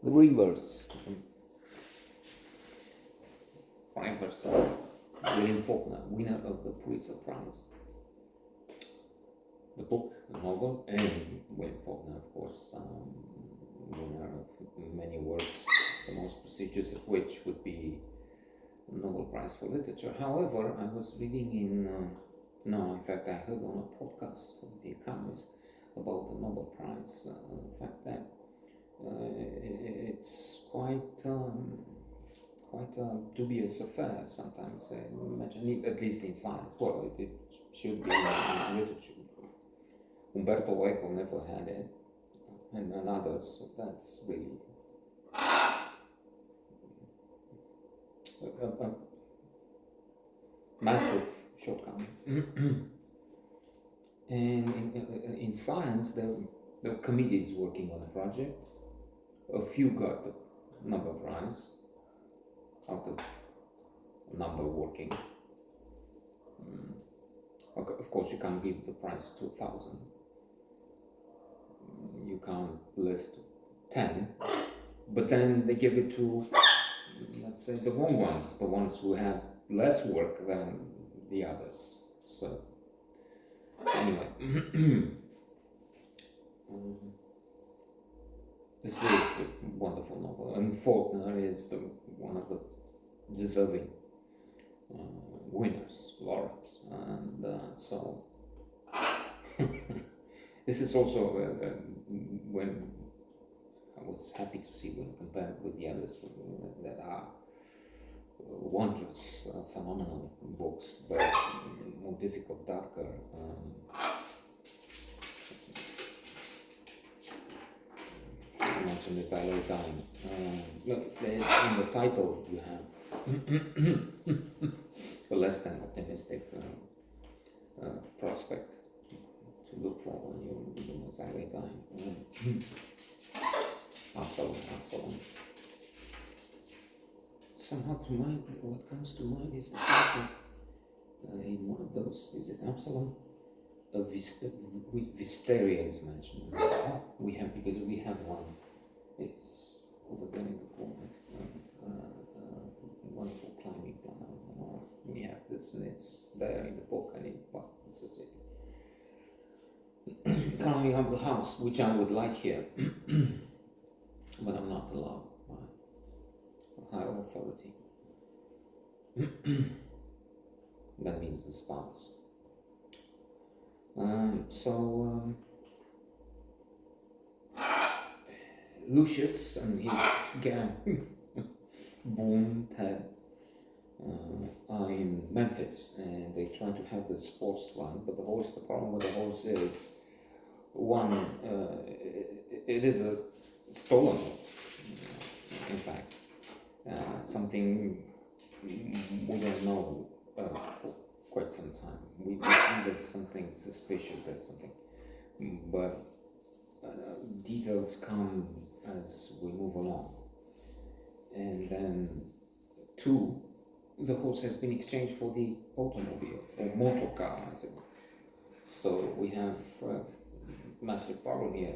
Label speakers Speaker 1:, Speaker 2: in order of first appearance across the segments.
Speaker 1: The Reivers, William Faulkner, winner of the Pulitzer Prize. The book, the novel, and William Faulkner, of course, winner of many awards, the most prestigious of which would be the Nobel Prize for Literature. However, I was reading in fact, I heard on a podcast of The Economist about the Nobel Prize, the fact that it's quite a dubious affair sometimes. Imagine, at least in science. Well, it should be in literature. Umberto Eco never had it, and others. So that's really a massive shortcoming. And in science, there were committees working on a project. A few got the Nobel Prize after a number working. Of course, you can't give the prize to 1,000. You can't list 10, but then they give it to, let's say, the wrong ones, the ones who had less work than the others. So, anyway, this is a wonderful novel, and Faulkner is one of the deserving winners, laureates, and so this is also when I was happy to see, when compared with the others that are wondrous, phenomenal books, but more difficult, darker. I mentioned this, I Lay Dying. Look, in the title you have a less than optimistic prospect to look for when you as I Lay Dying. Absalom. Somehow to mind, what comes to mind is the fact that in one of those, is it Absalom? Wisteria is mentioned. Because we have one. It's over there in the corner. Wonderful climbing plan. We have this, and it's there in the book, and this is it. Climbing up the house, which I would like here, but I'm not allowed by a higher authority. That means the spouse. Lucius and his gang, Boone, Ted, are in Memphis, and they try to have this horse run, but the problem with the horse is, one, it is a stolen horse, in fact, something we don't know for quite some time. We see there's something suspicious, there's something, but details come as we move along. And then, two, the horse has been exchanged for the automobile, or motor car, as it were. So we have a massive problem here.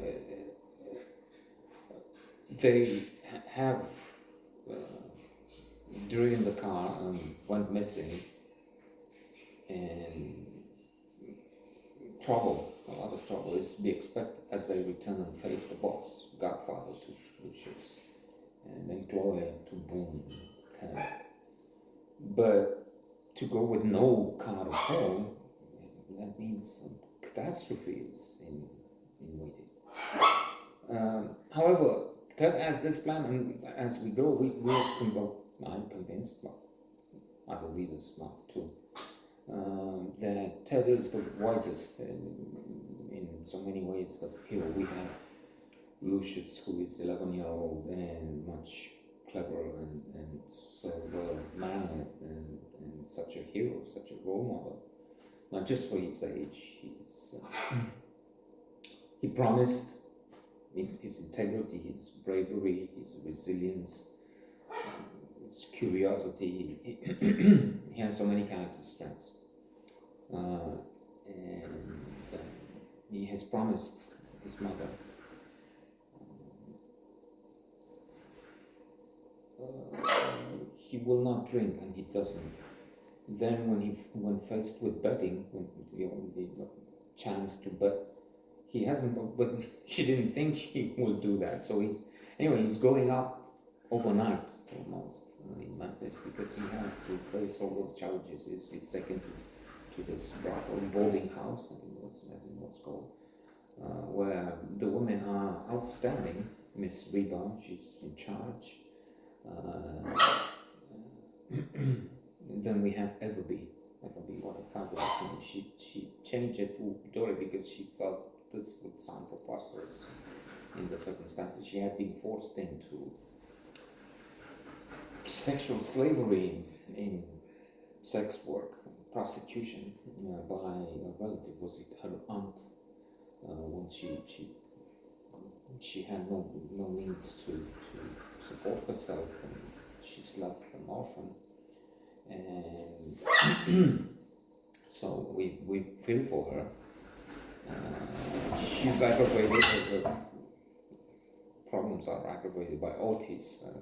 Speaker 1: They have driven the car and went missing, and a lot of trouble is to be expected as they return and face the boss, godfather to Lucius, and employer to Boone, Ted. But to go with no car at all, that means catastrophes in waiting. However, Ted has this plan, and as we go, I'm convinced, but other readers must too, that Ted is the wisest in so many ways. The hero, we have Lucius, who is 11-year-old and much clever and so well mannered and such a hero, such a role model, not just for his age. He promised his integrity, his bravery, his resilience, his curiosity. He has so many character strengths, and he has promised his mother he will not drink, and he doesn't. Then when faced with betting, when the chance to bet, he hasn't. But she didn't think he will do that. So he's going up overnight almost in Memphis because he has to face all those charges. He's taken to this boarding house, as it was called, where the women are outstanding. Miss Reba, she's in charge. Then we have Everby, what a fabulous name. She changed it to Dory because she thought this would sound preposterous in the circumstances. She had been forced into sexual slavery in sex work, prostitution by a relative. Was it her aunt? When she had no means to support herself, and she's left an orphan. And so we feel for her. She's aggravated. Her problems are aggravated by Otis, a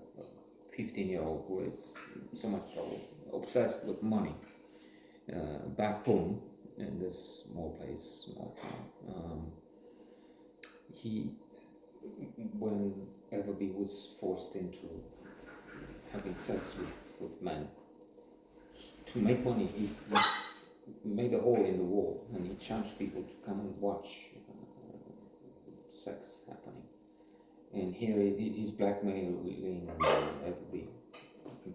Speaker 1: 15-year-old who is so much trouble, obsessed with money. Back home in this small town, when Everby was forced into having sex with men, to make money, he made a hole in the wall, and he charged people to come and watch sex happening. And here he's blackmailing Everby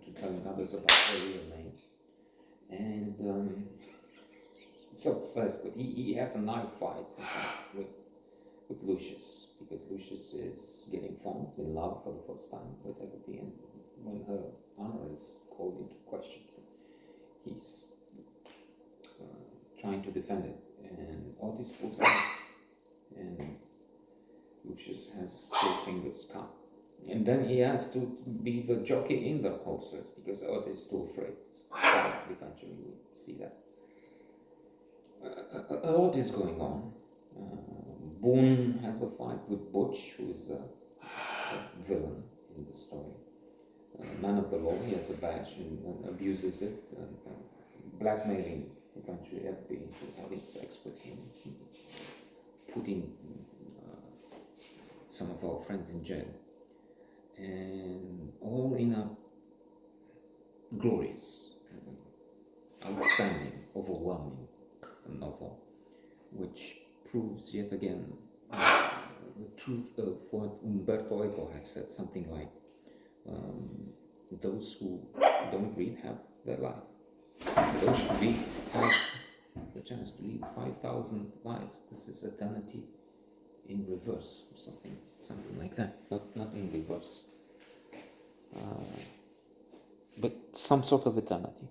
Speaker 1: to telling others about her real name. And he's obsessed, but he has a knife fight with Lucius, because Lucius is getting fallen in love for the first time with Everby, and when her honor is called into question, he's trying to defend it, and Otis pulls out, and Lucius has 4 fingers cut. And then he has to be the jockey in the holsters because Otis is too afraid. Eventually we see that. A lot is going on. Boone has a fight with Butch, who is a villain in the story. Man of the law, he has a badge and abuses it, blackmailing eventually Everby into having sex with him, putting some of our friends in jail, and all in a glorious, outstanding, overwhelming novel, which proves yet again the truth of what Umberto Eco has said, something like, those who don't read have their life. Those who read have the chance to live 5,000 lives. This is eternity in reverse, or something like that. Not in reverse, but some sort of eternity.